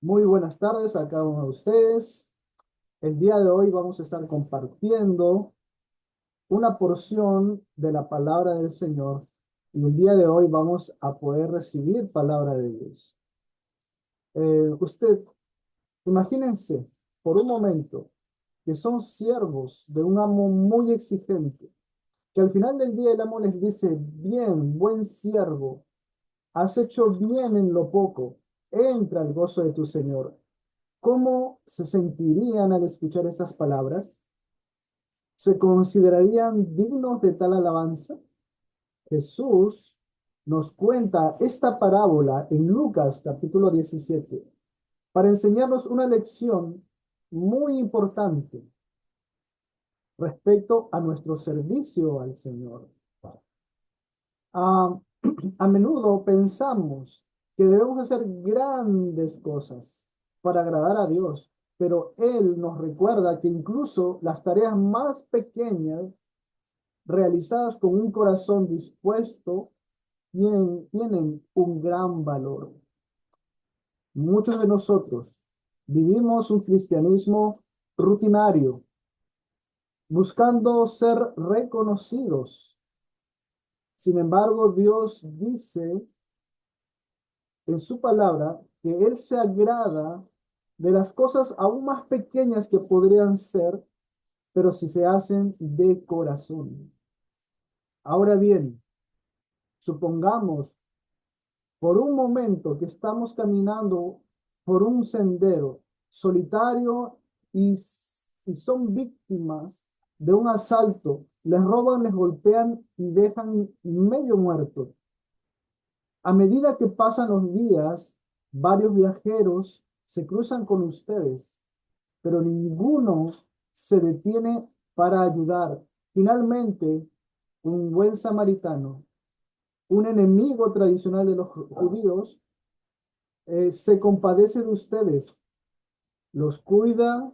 Muy buenas tardes a cada uno de ustedes. El día de hoy vamos a estar compartiendo una porción de la palabra del Señor y el día de hoy vamos a poder recibir palabra de Dios. Usted, imagínense por un momento que son siervos de un amo muy exigente, que al final del día el amo les dice, bien, buen siervo, has hecho bien en lo poco, entra al gozo de tu Señor. ¿Cómo se sentirían al escuchar estas palabras? ¿Se considerarían dignos de tal alabanza? Jesús nos cuenta esta parábola en Lucas capítulo 17 para enseñarnos una lección muy importante respecto a nuestro servicio al Señor. Ah, a menudo pensamos que debemos hacer grandes cosas para agradar a Dios, pero Él nos recuerda que incluso las tareas más pequeñas, realizadas con un corazón dispuesto, tienen un gran valor. Muchos de nosotros vivimos un cristianismo rutinario, buscando ser reconocidos. Sin embargo, Dios dice en su palabra que Él se agrada de las cosas aún más pequeñas que podrían ser, pero si se hacen de corazón. Ahora bien, supongamos por un momento que estamos caminando por un sendero solitario y, y son víctimas de un asalto, les roban, les golpean y dejan medio muertos. A medida que pasan los días, varios viajeros se cruzan con ustedes, pero ninguno se detiene para ayudar. Finalmente, un buen samaritano, un enemigo tradicional de los judíos, se compadece de ustedes, los cuida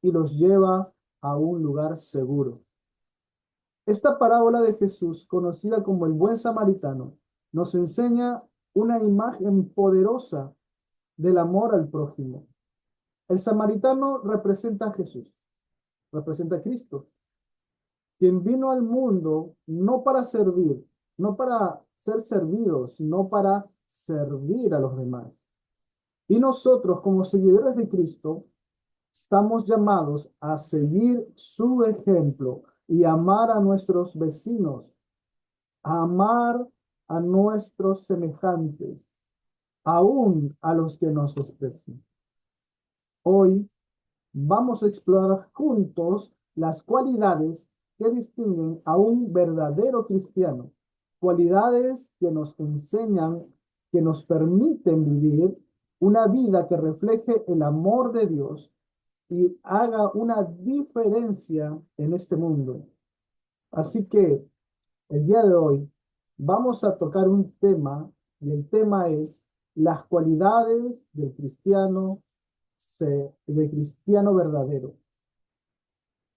y los lleva a un lugar seguro. Esta parábola de Jesús, conocida como el buen samaritano, nos enseña una imagen poderosa del amor al prójimo. El samaritano representa a Jesús, representa a Cristo, quien vino al mundo no para servir, no para ser servido, sino para servir a los demás. Y nosotros, como seguidores de Cristo, estamos llamados a seguir su ejemplo y amar a nuestros vecinos, a amar a nuestros semejantes, aún a los que nos desprecian. Hoy vamos a explorar juntos las cualidades que distinguen a un verdadero cristiano, cualidades que nos enseñan, que nos permiten vivir una vida que refleje el amor de Dios y haga una diferencia en este mundo. Así que el día de hoy vamos a tocar un tema y el tema es las cualidades del cristiano verdadero.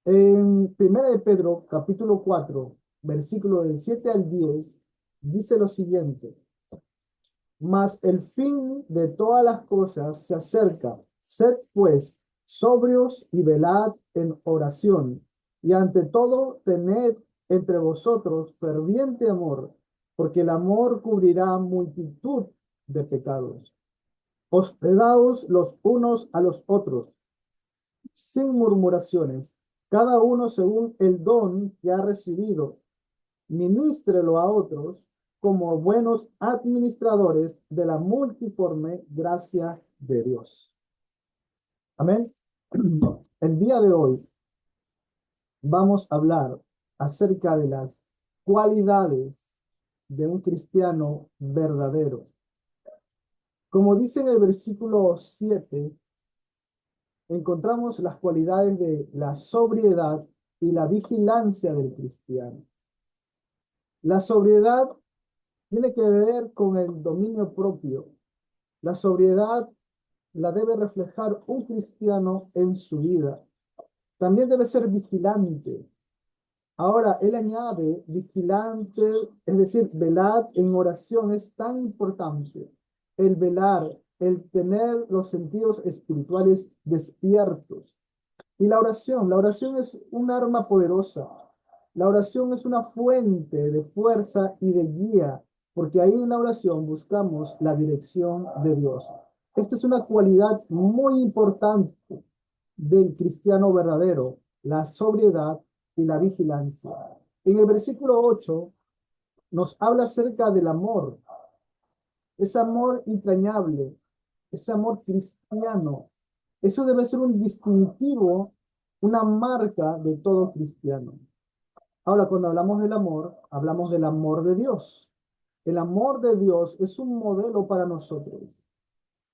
En Primera de Pedro, capítulo 4 versículo del 7 al 10 dice lo siguiente: Mas el fin de todas las cosas se acerca. Sed pues sobrios y velad en oración. Y ante todo, tened entre vosotros ferviente amor, porque el amor cubrirá multitud de pecados. Hospedaos los unos a los otros, sin murmuraciones, cada uno según el don que ha recibido, ministrelo a otros como buenos administradores de la multiforme gracia de Dios. Amén. El día de hoy vamos a hablar acerca de las cualidades de un cristiano verdadero. Como dice en el versículo 7, encontramos las cualidades de la sobriedad y la vigilancia del cristiano. La sobriedad tiene que ver con el dominio propio. La sobriedad la debe reflejar un cristiano en su vida. También debe ser vigilante. Ahora, él añade vigilante, es decir, velad en oración es tan importante. El velar, el tener los sentidos espirituales despiertos. Y la oración es un arma poderosa. La oración es una fuente de fuerza y de guía, porque ahí en la oración buscamos la dirección de Dios. Esta es una cualidad muy importante del cristiano verdadero, la sobriedad y la vigilancia. En el versículo 8 nos habla acerca del amor, ese amor entrañable, ese amor cristiano. Eso debe ser un distintivo, una marca de todo cristiano. Ahora, cuando hablamos del amor de Dios. El amor de Dios es un modelo para nosotros.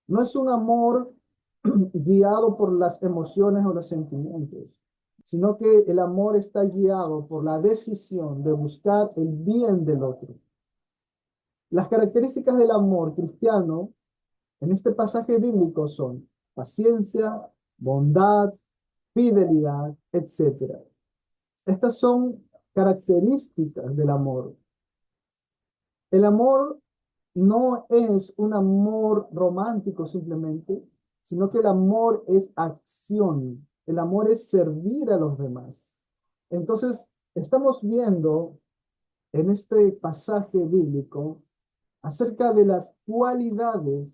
No es un amor guiado por las emociones o los sentimientos, sino que el amor está guiado por la decisión de buscar el bien del otro. Las características del amor cristiano en este pasaje bíblico son paciencia, bondad, fidelidad, etcétera. Estas son características del amor. El amor no es un amor romántico simplemente, sino que el amor es acción. El amor es servir a los demás. Entonces, estamos viendo en este pasaje bíblico acerca de las cualidades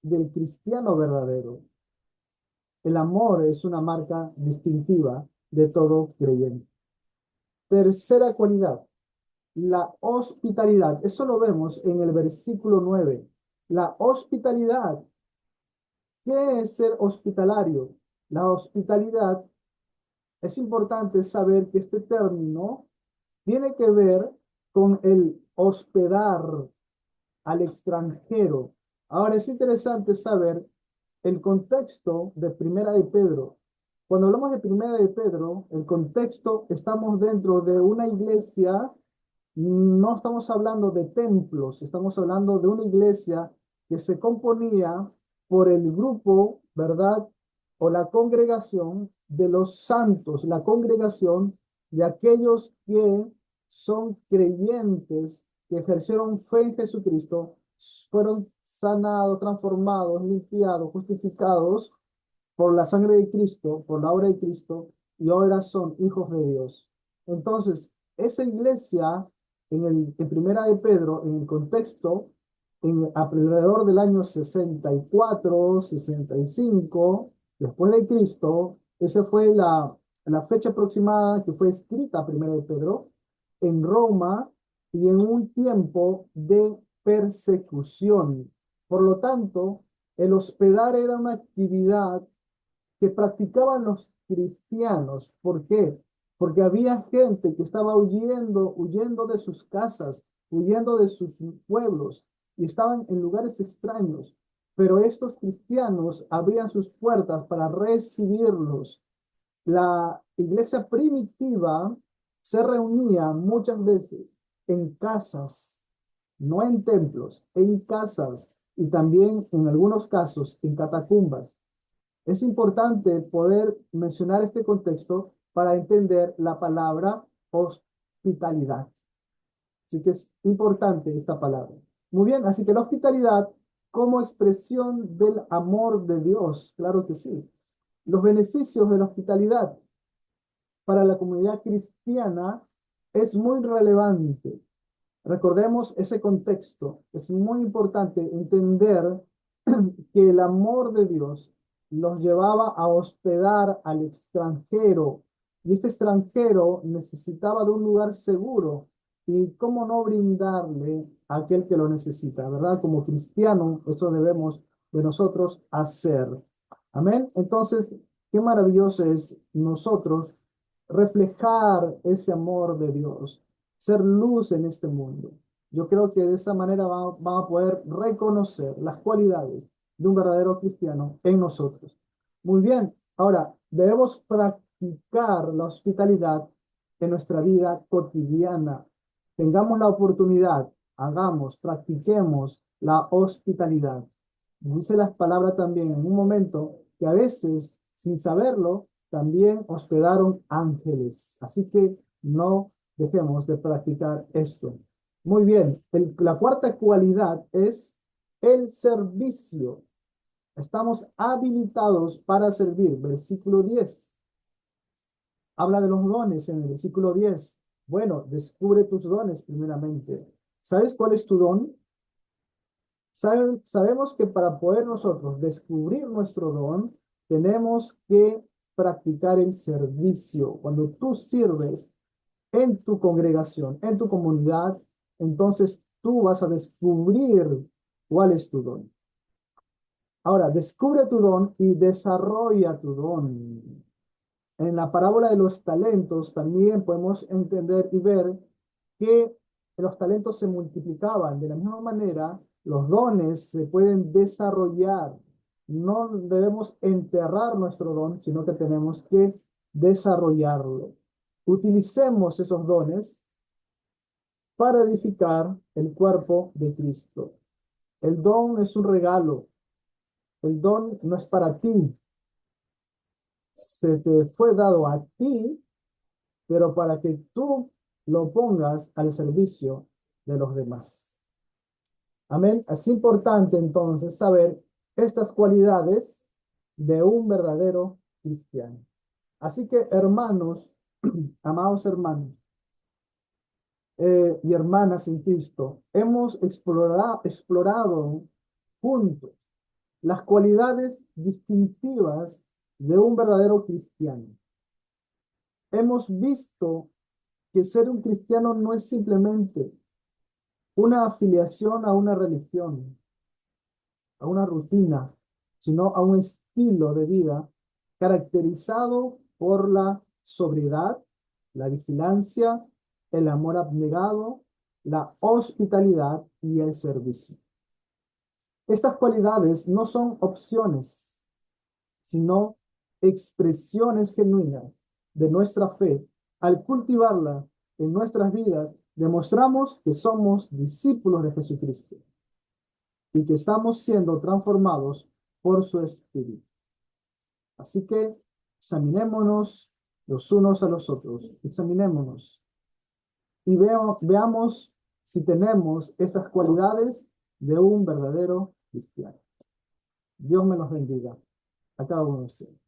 del cristiano verdadero. El amor es una marca distintiva de todo creyente. Tercera cualidad, la hospitalidad. Eso lo vemos en el versículo 9. La hospitalidad. ¿Qué es ser hospitalario? La hospitalidad, es importante saber que este término tiene que ver con el hospedar al extranjero. Ahora es interesante saber el contexto de Primera de Pedro. Cuando hablamos de Primera de Pedro, el contexto, estamos dentro de una iglesia, no estamos hablando de templos, estamos hablando de una iglesia que se componía por el grupo, ¿verdad? O la congregación de los santos, la congregación de aquellos que son creyentes, que ejercieron fe en Jesucristo, fueron sanados, transformados, limpiados, justificados por la sangre de Cristo, por la obra de Cristo, y ahora son hijos de Dios. Entonces, esa iglesia, en Primera de Pedro, en el contexto, alrededor del año 64, 65, después de Cristo, esa fue la fecha aproximada que fue escrita Primera de Pedro, en Roma y en un tiempo de persecución. Por lo tanto, el hospedar era una actividad que practicaban los cristianos. ¿Por qué? Porque había gente que estaba huyendo de sus casas, huyendo de sus pueblos y estaban en lugares extraños. Pero estos cristianos abrían sus puertas para recibirlos. La iglesia primitiva se reunía muchas veces en casas, no en templos, en casas y también en algunos casos en catacumbas. Es importante poder mencionar este contexto para entender la palabra hospitalidad. Así que es importante esta palabra. Muy bien, así que la hospitalidad como expresión del amor de Dios, claro que sí. Los beneficios de la hospitalidad para la comunidad cristiana es muy relevante. Recordemos ese contexto. Es muy importante entender que el amor de Dios los llevaba a hospedar al extranjero y este extranjero necesitaba de un lugar seguro y cómo no brindarle a aquel que lo necesita, ¿verdad? Como cristiano, eso debemos de nosotros hacer. Amén. Entonces, qué maravilloso es nosotros reflejar ese amor de Dios, ser luz en este mundo. Yo creo que de esa manera vamos a poder reconocer las cualidades de un verdadero cristiano en nosotros. Muy bien, ahora debemos practicar la hospitalidad en nuestra vida cotidiana. Tengamos la oportunidad, hagamos, practiquemos la hospitalidad. Dice las palabras también en un momento que a veces, sin saberlo, también hospedaron ángeles. Así que no dejemos de practicar esto. Muy bien, la cuarta cualidad es el servicio. Estamos habilitados para servir. Versículo 10. Habla de los dones en el versículo 10. Bueno, descubre tus dones primeramente. ¿Sabes cuál es tu don? Sabemos que para poder nosotros descubrir nuestro don, tenemos que practicar el servicio. Cuando tú sirves en tu congregación, en tu comunidad, entonces tú vas a descubrir cuál es tu don. Ahora, descubre tu don y desarrolla tu don. En la parábola de los talentos también podemos entender y ver que los talentos se multiplicaban. De la misma manera, los dones se pueden desarrollar. No debemos enterrar nuestro don, sino que tenemos que desarrollarlo. Utilicemos esos dones para edificar el cuerpo de Cristo. El don es un regalo. El don no es para ti. Se te fue dado a ti, pero para que tú lo pongas al servicio de los demás. Amén. Es importante entonces saber estas cualidades de un verdadero cristiano. Así que, hermanos, amados hermanos y hermanas en Cristo, hemos explorado juntos las cualidades distintivas de un verdadero cristiano. Hemos visto que ser un cristiano no es simplemente una afiliación a una religión, a una rutina, sino a un estilo de vida caracterizado por la sobriedad, la vigilancia, el amor abnegado, la hospitalidad y el servicio. Estas cualidades no son opciones, sino expresiones genuinas de nuestra fe. Al cultivarla en nuestras vidas, demostramos que somos discípulos de Jesucristo y que estamos siendo transformados por su Espíritu. Así que examinémonos los unos a los otros, examinémonos y veamos si tenemos estas cualidades de un verdadero cristiano. Dios me los bendiga a cada uno de ustedes.